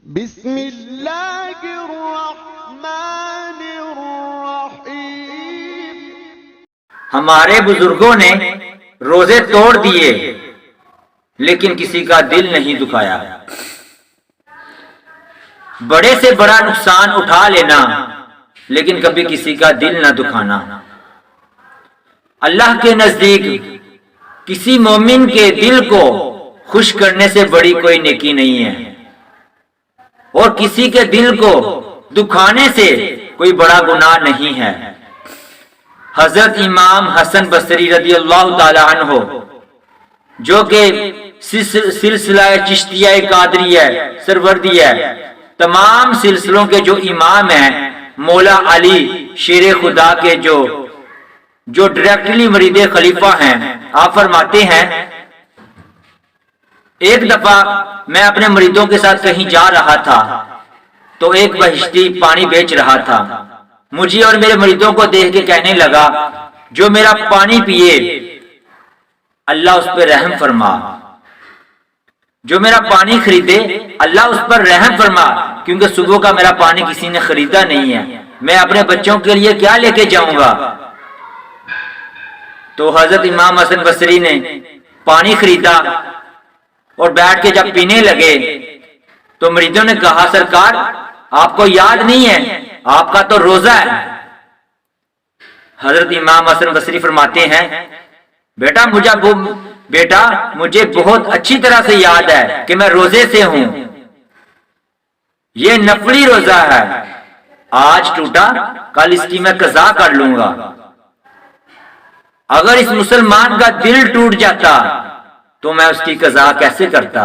بسم اللہ الرحمن الرحیم۔ ہمارے بزرگوں نے روزے توڑ دیے لیکن کسی کا دل نہیں دکھایا۔ بڑے سے بڑا نقصان اٹھا لینا لیکن کبھی کسی کا دل نہ دکھانا۔ اللہ کے نزدیک کسی مومن کے دل کو خوش کرنے سے بڑی کوئی نیکی نہیں ہے، اور کسی کے دل کو دکھانے سے کوئی بڑا گناہ نہیں ہے۔ حضرت امام حسن بصری رضی اللہ تعالی عنہ جو کہ سلسلہ چشتیہ قادریہ سروردیہ تمام سلسلوں کے جو امام ہیں، مولا علی شیر خدا کے جو ڈائریکٹلی مرید خلیفہ ہیں، آپ فرماتے ہیں ایک دفعہ میں اپنے مریدوں کے ساتھ کہیں جا رہا تھا تو ایک بہشتی پانی بیچ رہا تھا۔ مجھے اور میرے مریدوں کو دیکھ کے کہنے لگا، جو میرا پانی پیے اللہ اس پہ رحم فرما، جو میرا پانی خریدے اللہ اس پر رحم فرما، کیونکہ صبح کا میرا پانی کسی نے خریدا نہیں ہے، میں اپنے بچوں کے لیے کیا لے کے جاؤں گا۔ تو حضرت امام حسن بصری نے پانی خریدا اور بیٹھ کے جب پینے لگے تو مریدوں نے کہا، سرکار آپ کو یاد نہیں ہے آپ کا تو روزہ ہے۔ حضرت امام حسن بصری فرماتے ہیں، بیٹا مجھے بہت اچھی طرح سے یاد ہے کہ میں روزے سے ہوں، یہ نفلی روزہ ہے، آج ٹوٹا کل اس کی میں قضا کر لوں گا۔ اگر اس مسلمان کا دل ٹوٹ جاتا تو میں اس کی قضا کیسے کرتا۔